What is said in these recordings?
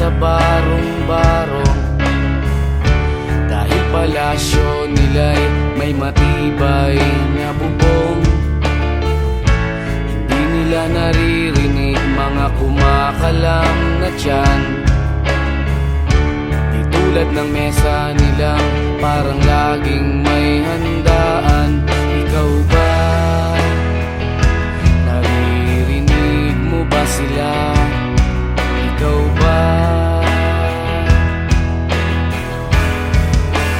sa barong-barong. Dahil palasyo nila'y may matibay na bubong, hindi nila naririnig mga kumakalam na tiyan. Di tulad ng mesa nilang parang laging may handaan. Ikaw ba, naririnig mo ba sila? Ikaw ba,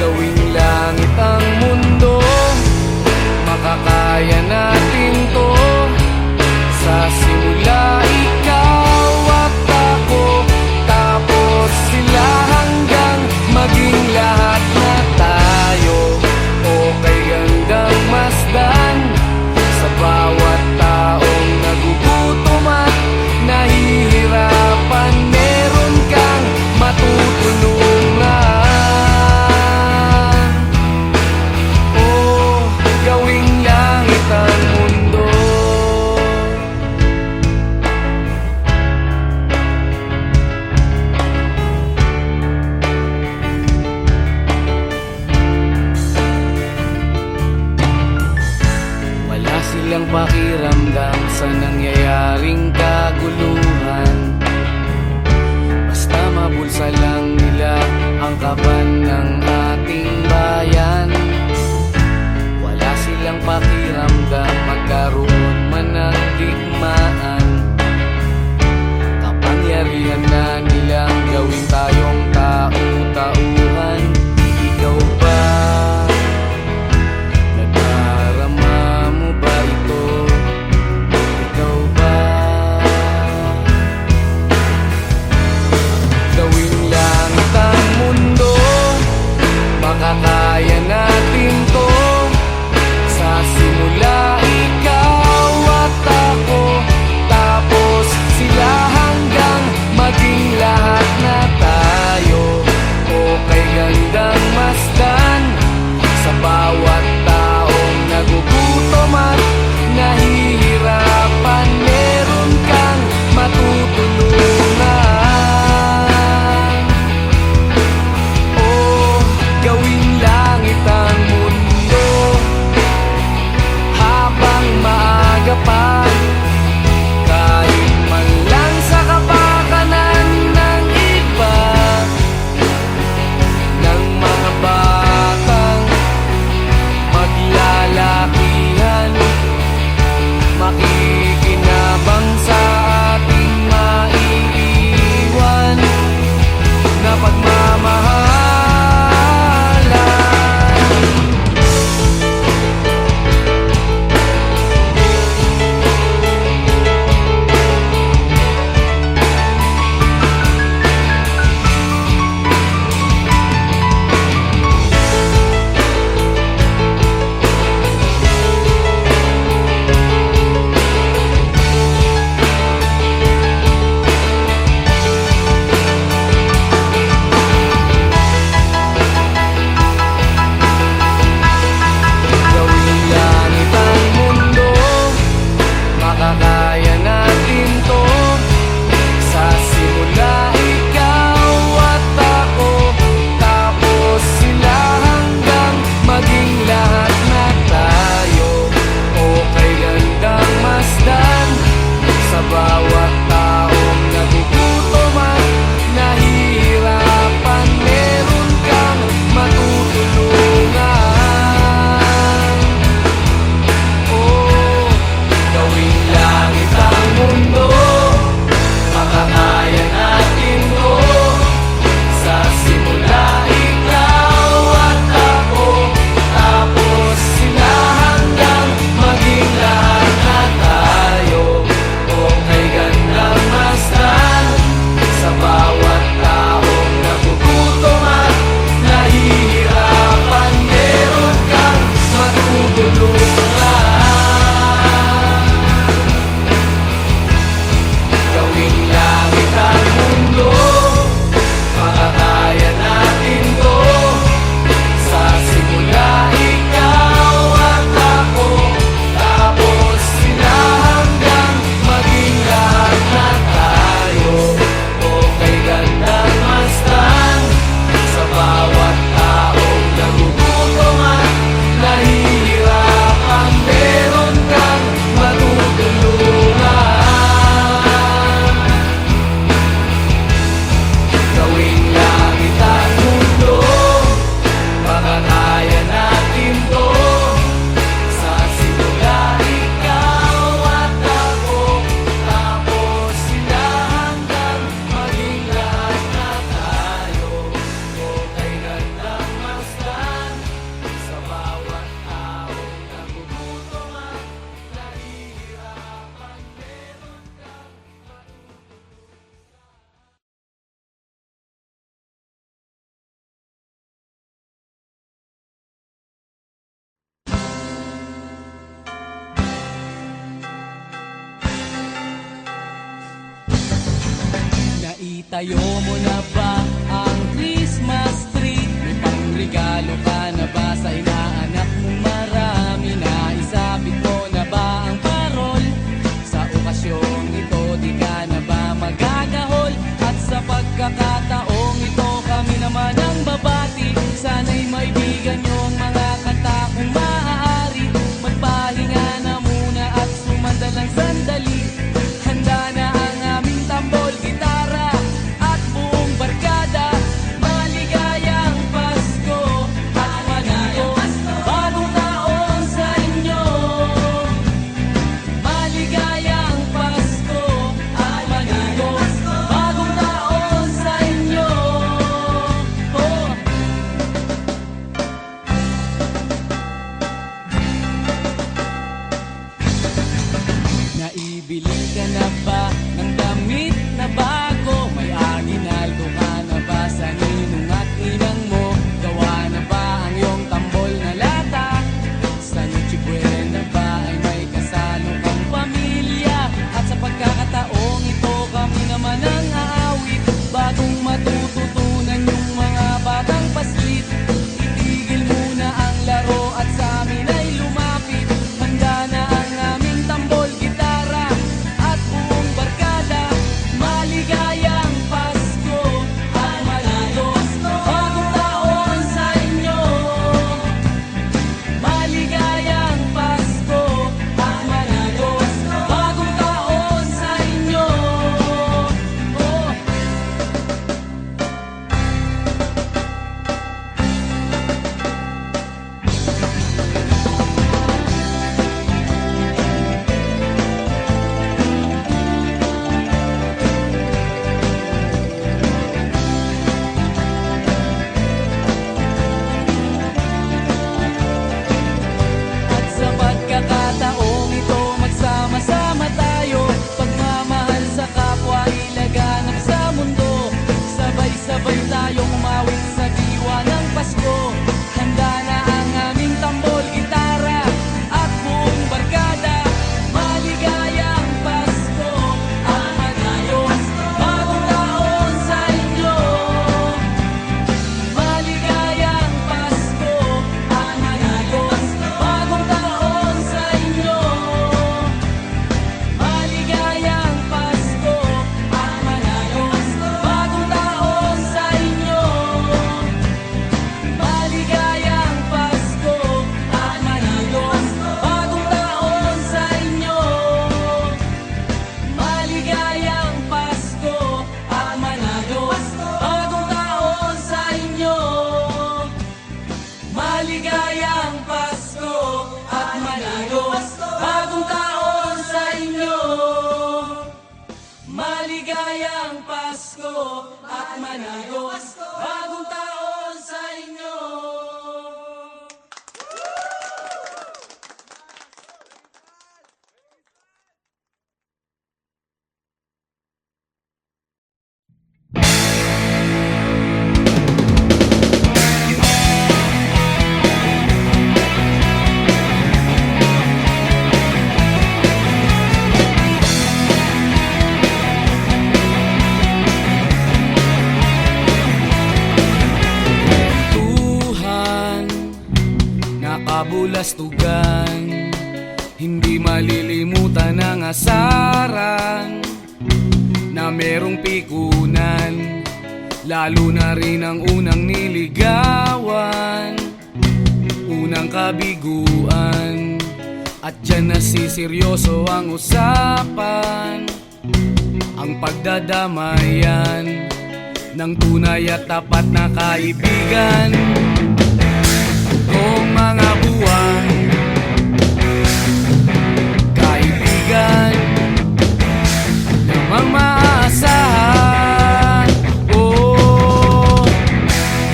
gawing langit ang mundo, makakaya natin to. Sa simula ikaw at ako, tapos sila, hanggang maging lahat na tayo. Okay hanggang masdan sa bawat taong nagugutom at nahihirapan. Meron kang matutulungan. Oh, gawing langit ang mundo. Wala silang pakiramdam sa nangyayaring kaguluhan. Basta mabulsa lang nila ang kaban ng ating bayan. Wala silang pakiramdam magkaroon man ng digmaan. Kapangyarihan na nilang gawin tayong tau-tauhan. Ikaw ba, nadarama mo ba ito? Ikaw ba, gawing langit ang mundo, Itayo mo na ba ang Christmas tree? May pangregalo ka na ba sa inaanak mong marami? Naisabit mo na ba ang parol? Sa okasyong ito di ka na ba magagahol? At sa pagkakataong ito kami naman ang babati. Sana'y maibigan yung mga kanta kung maaari. Magpahinga na muna at sumandalang sandali. Handa na ang aming tambol, gitara at buong barkada. Maligayang Pasko at Manigo, bagong taon sa inyo. Maligayang Pasko at Manigo, bagong taon sa inyo. Oh. Naibili ka na ba ng damit na bago? May aginaldo ka na ba sa ninong at ninang mo? Gawa na ba ang iyong tambol na lata? Sa Noche Buena ba ay may kasalo kang pamilya? At sa pagkakataong ito kami naman ang aawit. Bagong matututunan yung mga batang paslit. Itigil muna ang laro at sa amin ay lumapit. Handa na ang aming tambol, gitara at buong barkada. Maligayang Pasko at Manigo, bagong taon sa inyo. Maligayang Pasko at Manigo, bagong taon sa inyo. Oh. At sa pagkakataong ito, magsama-sama tayo. Pagmamahal sa kapwa, ilaganap sa mundo. Sabay-sabay tayong umawit sa diwa ng Pasko. Handa na ang aming tambol, gitara at buong barkada. Maligayang Pasko at Manigo, bagong taon sa inyo. Maligayang Pasko at Manigo, bagong taon sa inyo. Maligayang Pasko at Manigo, bagong taon sa inyo. Maligayang Pasko at Manigo, bagong taon sa inyo. Maligayang Pasko at Manigo, bagong taon sa inyo. Maligayang Pasko at Manigo, bagong taon sa inyo. Maligayang Pasko at Manigo, bagong taon sa inyo. Tuhan, nakabulastugan, hindi malilimutan ang asaran na merong pikunan, lalo na rin ang unang niligawan, unang kabiguan. At dyan nasiseryoso ang usapan, ang pagdadamayan ng tunay at tapat na kaibigan. Kung mga buwan, kaibigan namang maaasahan. Oh,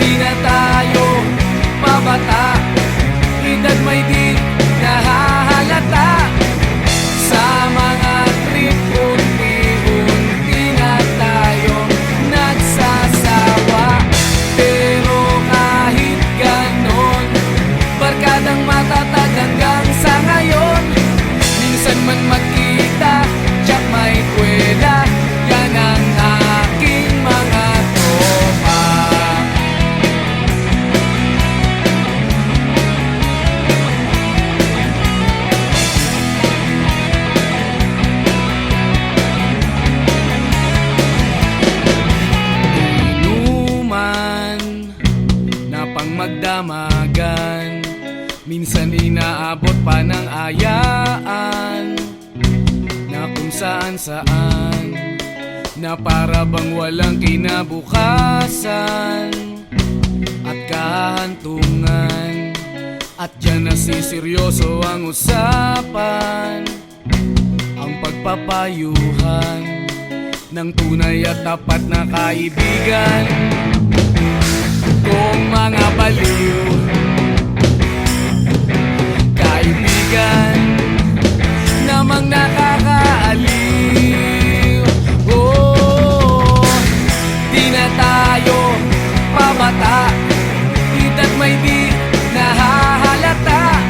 di na tayo pabata, edad may di nahahalata. Sa mga trip, unti-unti na tayong nagsasawa. Pero kahit ganon, barkadang matatapos Minsan inaabot pa ng ayaan na kung saan-saan, na para bang walang kinabukasan at kahantungan. At dyan nasiseryoso ang usapan, ang pagpapayuhan ng tunay at tapat na kaibigan. Kung mga baliw, kaibigan namang nakakaaliw. Oh, di na tayo pabata, edad may di nahahalata.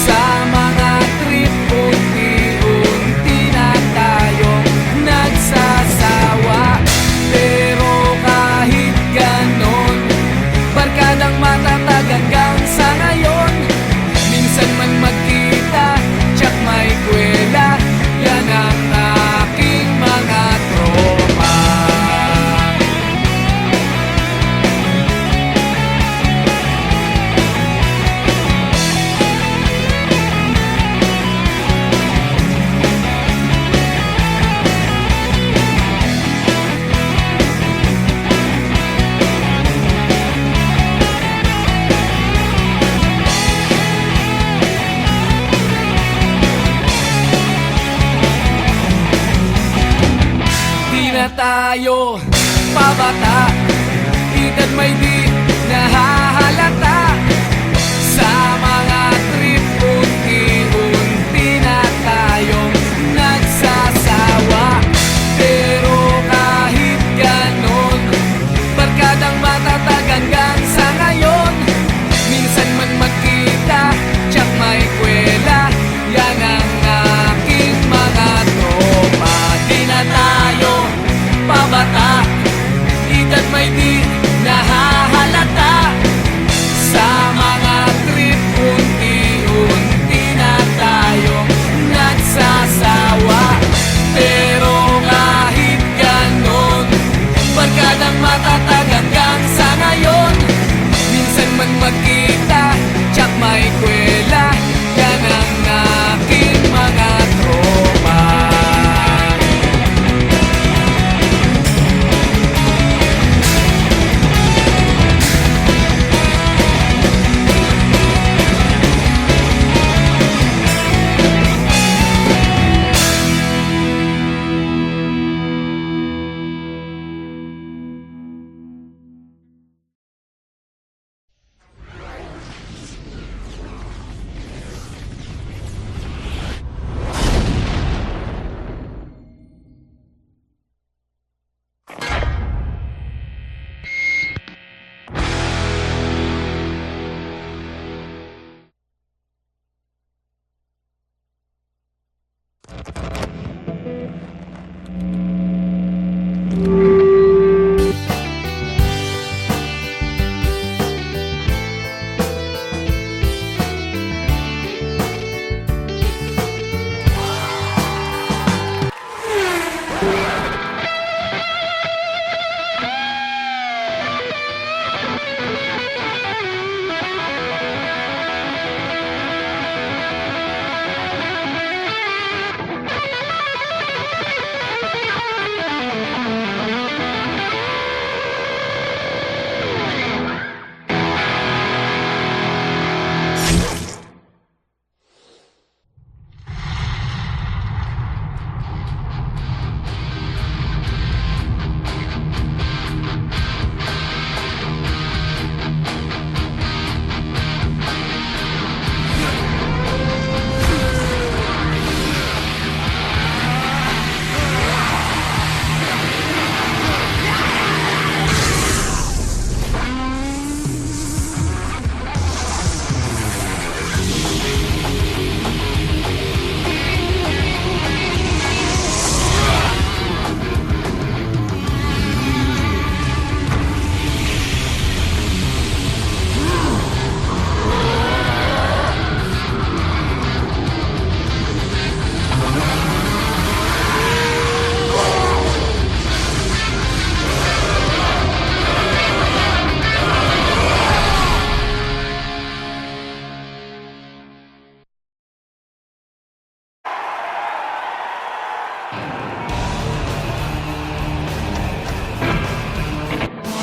Sa mga trip, unti-unti na tayong nagsasawa. Pero kahit ganon, barkadang matatag hanggang sa ngayon. Minsan man magkita, tsak may kwela, yan ang aking mga tropa. Na tayo pabata, edad may di nahahalata. Sa mga trip, unti-unti na tayong nagsasawa. Pero kahit ganon, barkadang matatag hanggang sa ngayon. Minsan man magkita, tsak may kwela, yan ang aking mga tropa. Di na tayo pabata, edad may di nahahalata.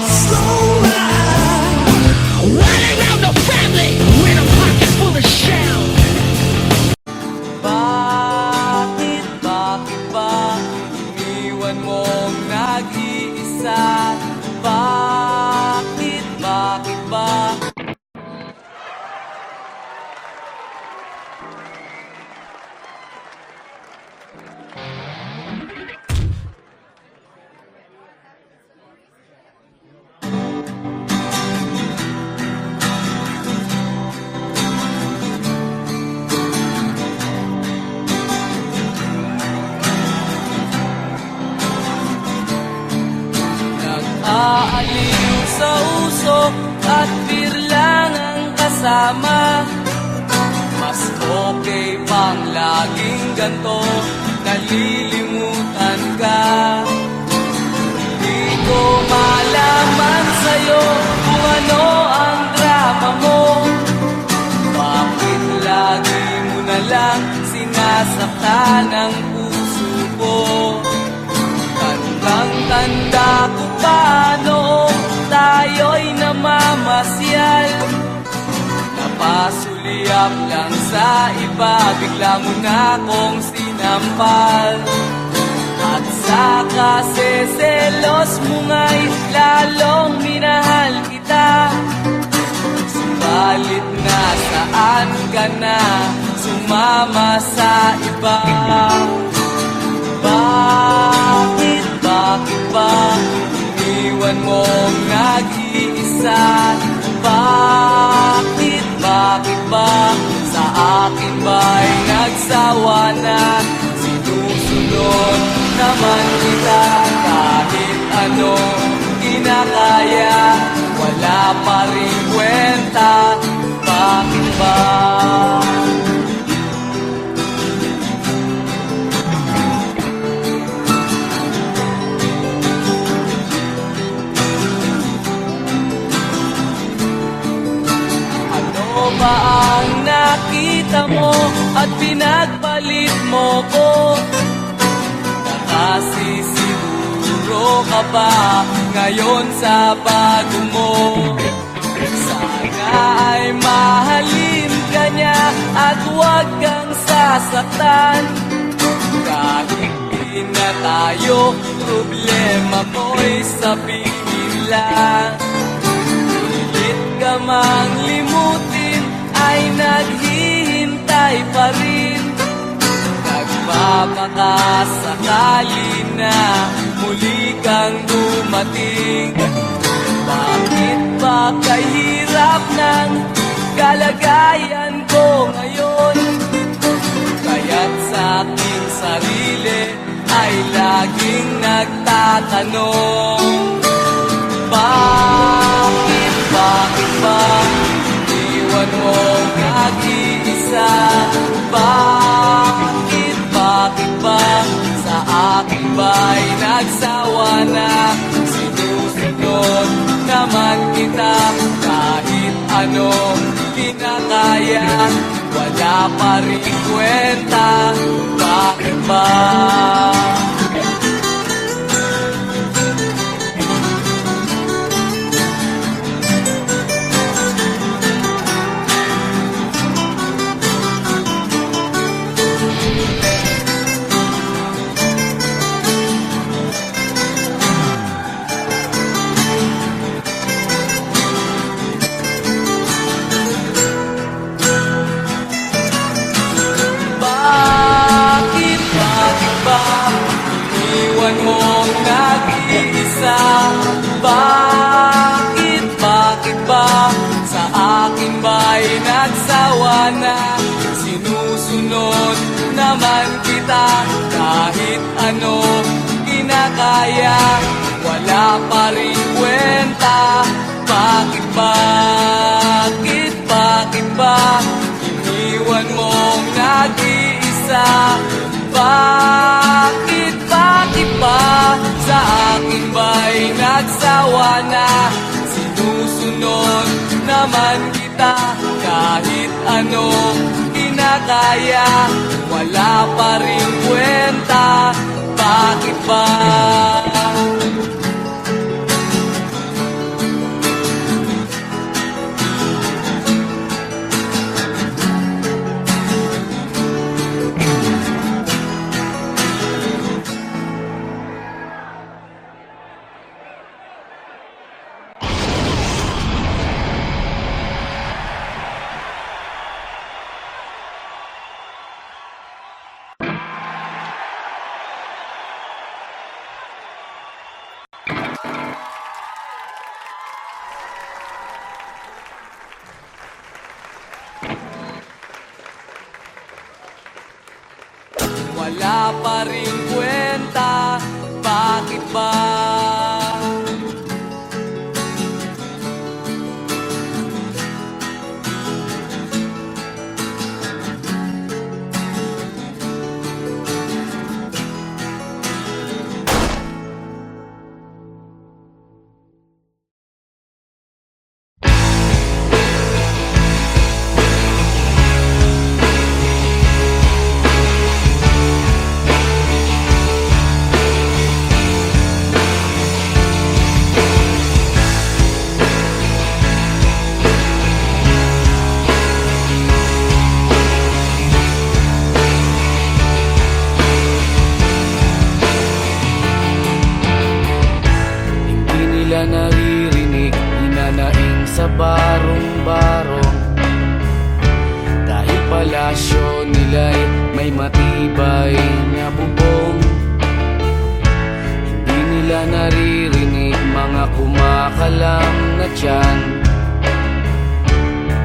slow ride, running around the family with a pocket full of shell. Bakit ba iniwan mong nag-iisa? Bakit ba? Nag-aaliw sa usok at birlang ang kasama. Mas okay pang laging ganto, nalilimutan ka. Di ko malaman sa'yo kung ano ang drama mo. Bakit lagi mo na lang sinasaktan ang puso ko? Tandang-tanda ko pa noong tayo'y namamasyal. Napasulyap lang sa iba, bigla mo na akong sinampal. At sa kaseselos mo nga'y lalong minahal kita. Subalit nasaan ka na, sumama sa iba. Bakit ba iniwan mong nag-iisa? Bakit ba sa akin ba'y nagsawa na? Sinusunod naman kita kahit anong kinakaya, wala pa rin kwenta. Bakit ba? Ba ang nakita mo at pinagpalit mo ko? Nakasisiguro ka ba ngayon sa bago mo? Sana ay mahalin ka niya at huwag kang sasaktan. Kahit di na tayo, problema mo'y sabihin lang. Pilit ka mang limutin, ay naghihintay pa rin. Nagpapakasakali na muli kang dumating. Bakit ba kahirap ng kalagayan ko ngayon? Kaya't sa aking sarili ay laging nagtatanong. Bakit ba iwan mo nag-iisa? Bakit ba sa akin ba'y nagsawa na? Sinusunod naman kita kahit anong kinakaya, wala pa rin kwenta. Bakit ba? Iniwan mong nag-iisa? Bakit ba sa akin ba'y nagsawa na? Sinusunod naman kita kahit ano kinakaya, wala pa rin kwenta. Bakit ba iniwan mong nag-iisa? Bakit ba sa akin ba'y nagsawa na? Sinusunod naman kita kahit anong kinakaya, wala pa rin kwenta. Bakit ba? wala pa rin kwenta. Bakit ba? Hindi nila naririnig, hinanaing sa barong-barong. Dahil palasyo nila'y may matibay na bubong. Hindi nila naririnig mga kumakalam na tiyan.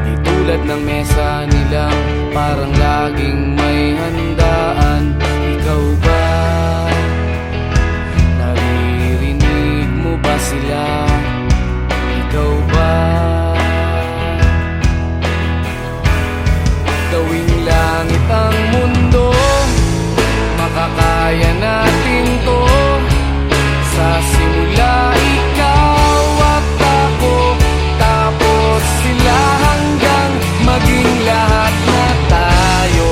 Di tulad ng mesa nilang parang laging may handaan. Ikaw ba? Naririnig mo ba sila? Ikaw ba? Gawing langit ang mundo, makakaya natin to. Sa simula ikaw at ako, tapos sila hanggang maging lahat na tayo.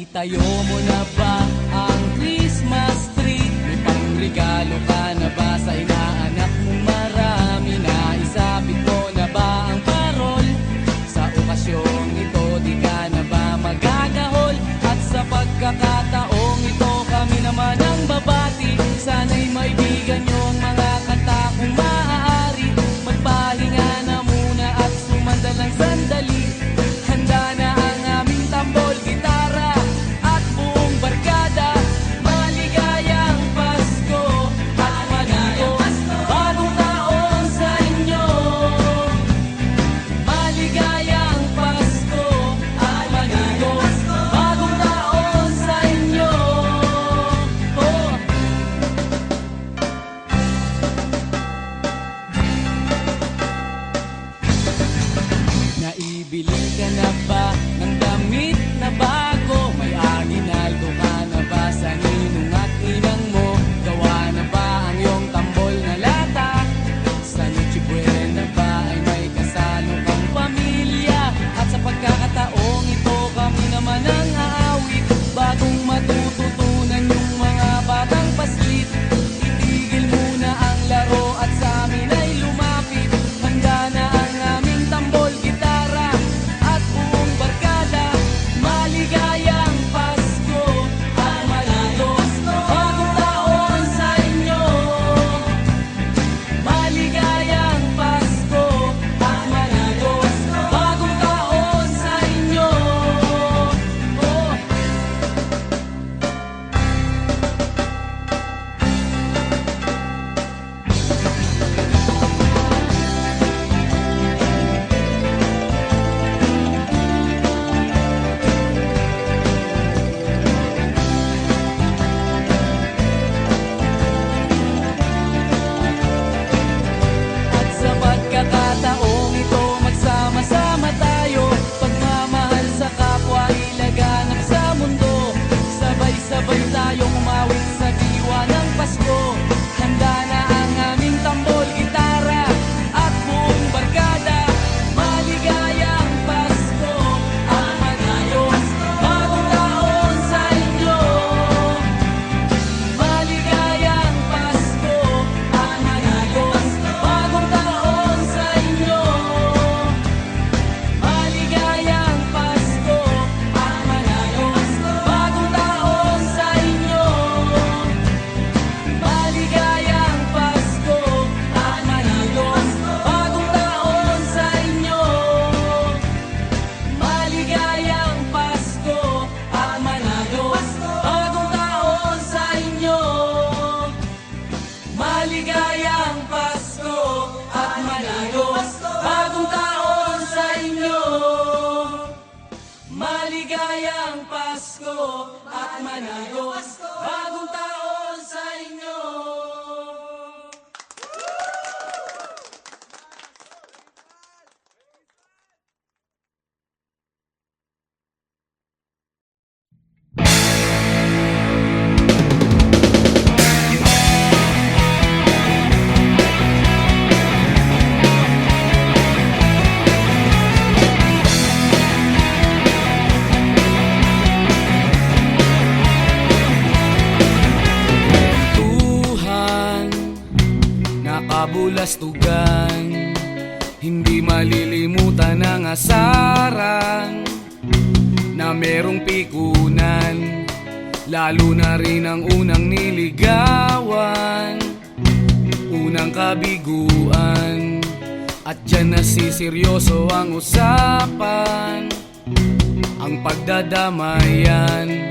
Naitayo mo na ba ang Christmas tree? May pangregalo ka na ba sa inaanak mong marami? Naisabit mo na ba ang parol? Sa okasyong ito di ka na ba magagahol? At sa pagkakataong ito kami naman ang babati. Sana'y maibigan nyo ang mga kanta kung maaari. Magpahinga na muna at sumandal ng sandali. Handa na ang aming tambol, gitara at buong barkada. Maligayang Pasko at manigo, bagong taon sa inyo. Maligayang Pasko at manigo, bagong taon sa inyo. Oh. Naibili ka na ba ng damit na bago? May aginaldo ka na ba sa ninong at ninang mo? Gawa na ba ang iyong tambol na lata? Sa Noche Buena ba ay may kasalo kang pamilya? At sa pagkakataong ito kami naman ang aawit. Bagong matututunan yung mga batang paslit. Itigil muna ang laro at sa amin ay lumapit. Handa na ang aming tambol, gitara at buong barkada. Maligayang Pasko at manigo, bagong taon sa inyo. Maligayang Pasko at manigo, bagong taon sa inyo. Oh. At sa pagkakataong ito, magsama-sama tayo. Pagmamahal sa kapwa, ilaganap sa mundo. Sabay-sabay tayong umawit sa diwa ng Pasko. Handa na ang aming tambol, gitara at buong barkada. Maligayang Pasko at manigo, bagong taon sa inyo. Maligayang Pasko at manigo, bagong taon sa inyo. Maligayang Pasko at manigo, bagong taon sa inyo. Maligayang Pasko at manigo, bagong taon sa inyo. Maligayang Pasko at manigo, bagong taon sa inyo. Maligayang Pasko at manigo, bagong taon sa inyo. Maligayang Pasko at manigo, bagong taon sa inyo. Tuhan, nakabulastugan, hindi malilimutan ang asaran na merong pikunan, lalo na rin ang unang niligawan, unang kabiguan. At dyan nasiseryoso ang usapan, ang pagdadamayan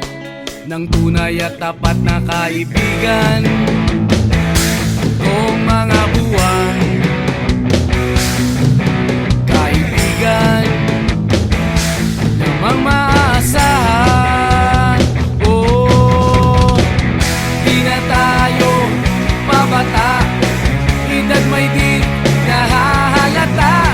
ng tunay at tapat na kaibigan. Kung mga buwan, kaibigan namang maaasahan. Oh, di na tayo mabata, edad may di nahahalata.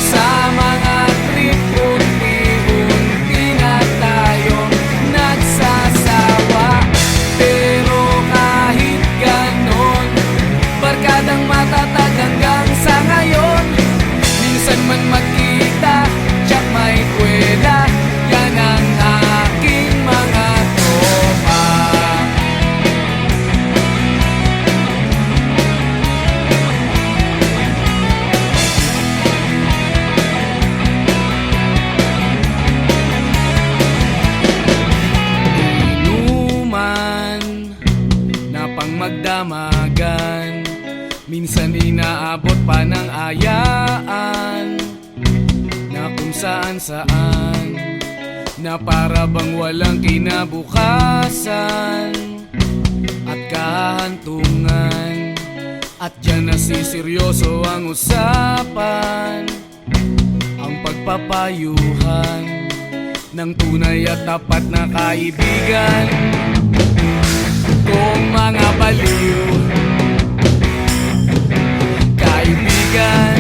Sa mga trip, unti-unti na tayong nagsasawa. Pero kahit ganon, barkadang matatag hanggang sa ngayon. Minsan man magkita, tsak may kwela, Minsan inaabot pa ng ayaan na kung saan-saan, na para bang walang kinabukasan at kahantungan. At dyan nasiseryoso ang usapan, ang pagpapayuhan ng tunay at tapat na kaibigan. Kung mga baliw kaibigan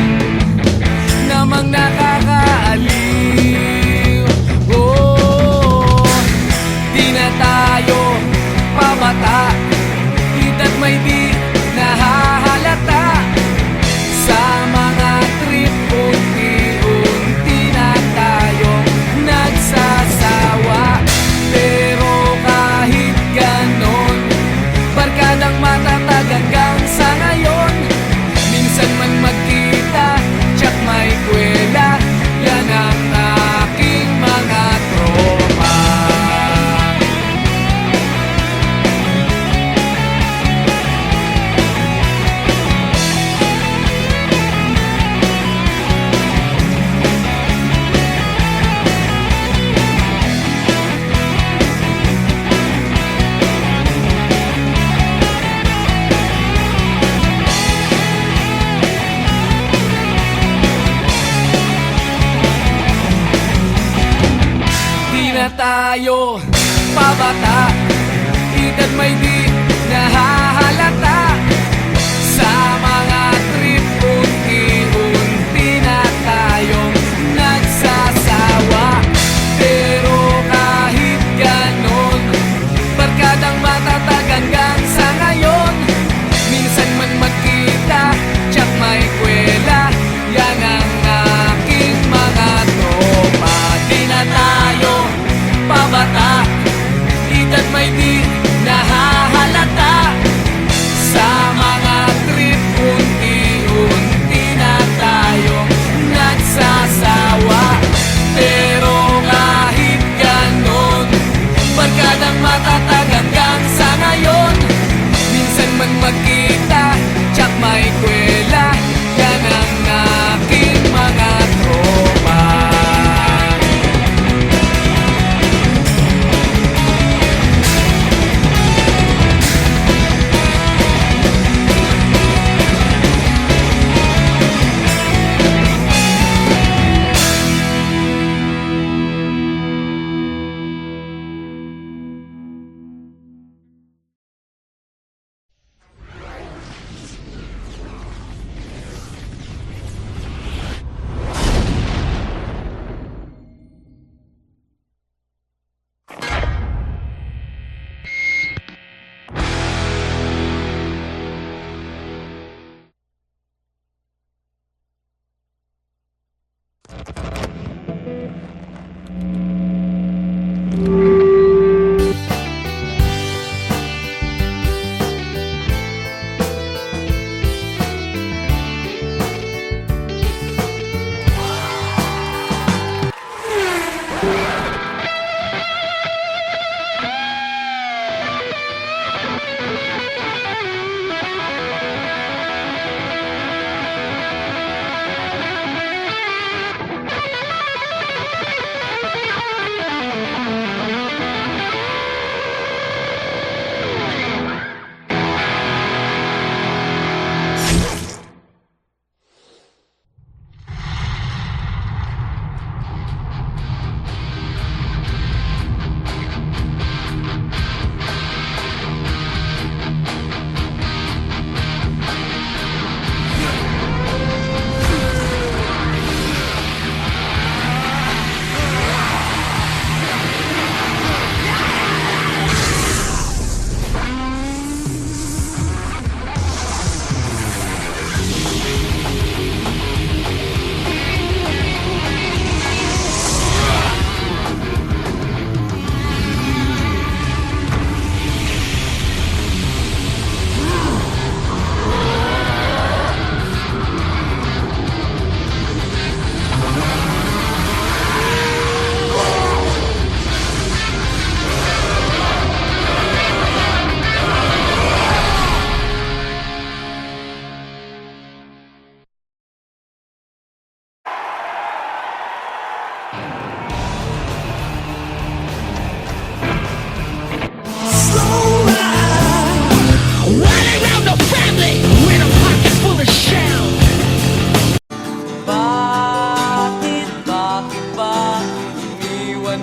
namang nakakaaliw, oh, di na tayo pabata, ita't may di nahahalata. Sa mga trip unti-unti na tayong nagsasawa. Pero kahit ganon, barkadang matatag hanggang sa ngayon. Minsan man magkita, tsak may kwela, yan ang aking mga tropa. Tayo pabata, ita't may di nahahalata. Sa mga trip unti-unti na tayong nagsasawa. Pero kahit ganon, barkadang matatag hanggang sa ngayon. Minsan man magkita, tsak may kwela, yan ang aking mga tropa. Di na tayo pabata, ita't may di nahahalata.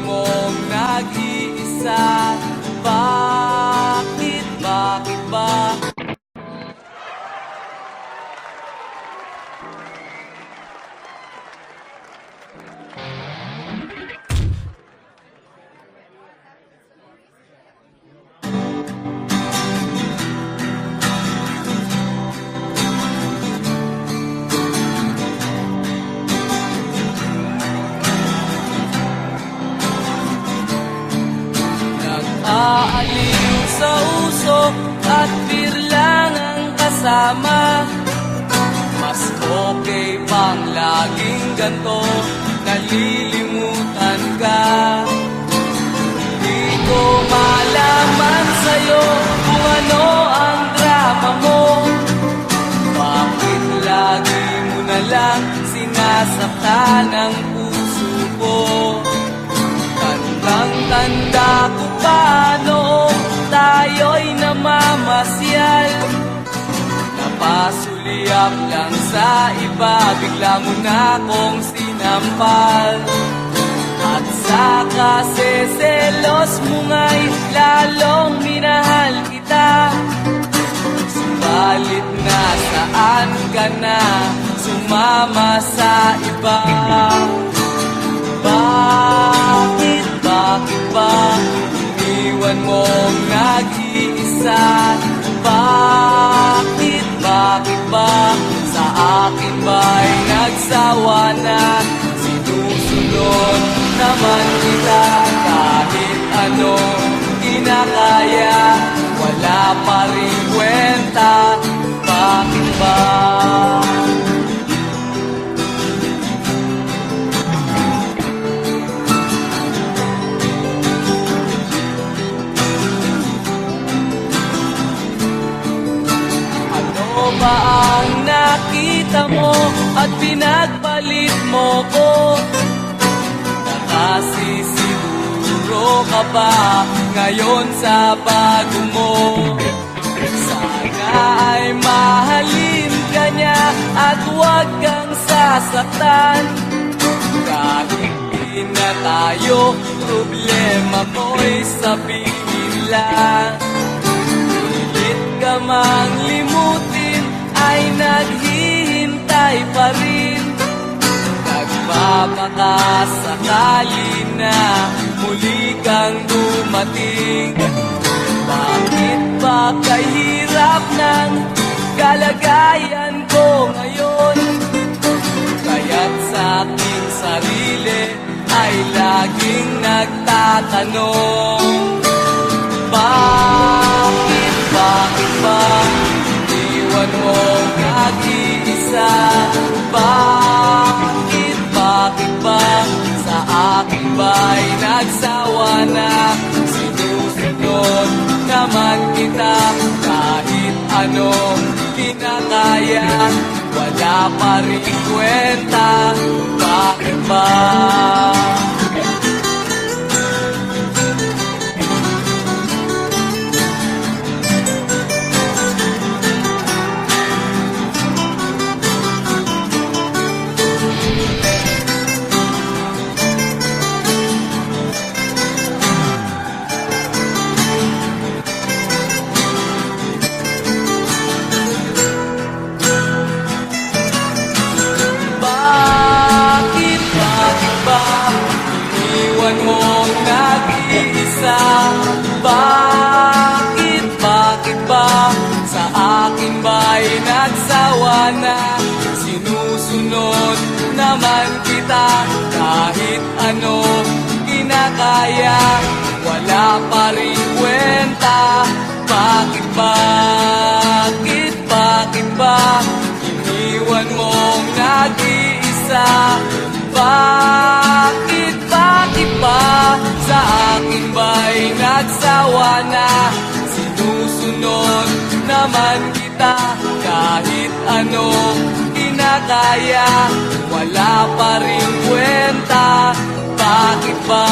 mong nag-iisa. Bakit ba? Nag-aaliw sa usok at birlang ang kasama. Mas okay pang laging ganto, nalilimutan ka. Di ko malaman sa'yo kung ano ang drama mo. Bakit lagi mo na lang sinasaktan ang puso ko? Tandang-tanda ko pa noong tayo'y namamasyal. Napasuliak lang sa iba, bigla mo na akong sinampal. At sa kaseselos mo nga'y lalong minahal kita. Subalit nasaan ka na, sumama sa iba. Bakit ba iniwan mong nag-iisa? Bakit ba sa akin ba'y nagsawa na? Sinusunod naman kita kahit ano kinakaya, wala pa rin kwenta. Bakit ba? Ba ang nakita mo at pinagpalit mo ko? Nakasisiguro ka ba ngayon sa bago mo? Sana ay mahalin ka niya at huwag kang sasaktan. Kahit di na tayo, problema mo'y sabihin lang. Pilit ka mang limutin ay naghihintay pa rin. Nagpapakasakali na muli kang dumating. Bakit ba kahirap ng kalagayan ko ngayon? Kaya't sa aking sarili ay laging nagtatanong. Bakit ba iniwan mong nag-iisa? Bakit ba sa akin ba'y nagsawa na? Sinusunod naman kita kahit anong kinakaya, wala pa rin kwenta. Bakit ba? Iniwan mong nag-iisa. Bakit ba sa akin ba'y nagsawa na? Sinusunod naman kita kahit ano kinakaya, wala pa rin kwenta. Bakit ba iniwan mong nag-iisa? Bakit ba sa akin ba'y nagsawa na? Sinusunod naman kita kahit ano kinakaya, wala pa rin kwenta. Bakit ba?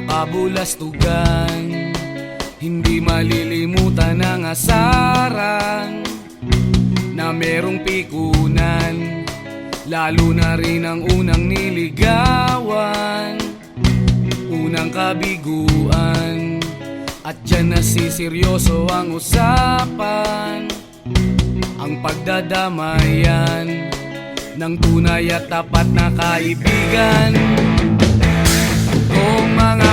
mga kabulastugan. Hindi malilimutan ang asaran na merong pikunan, lalo na rin ang unang niligawan, unang kabiguan. At dyan nasiseryoso ang usapan, ang pagdadamayan ng tunay at tapat na kaibigan. Kung mga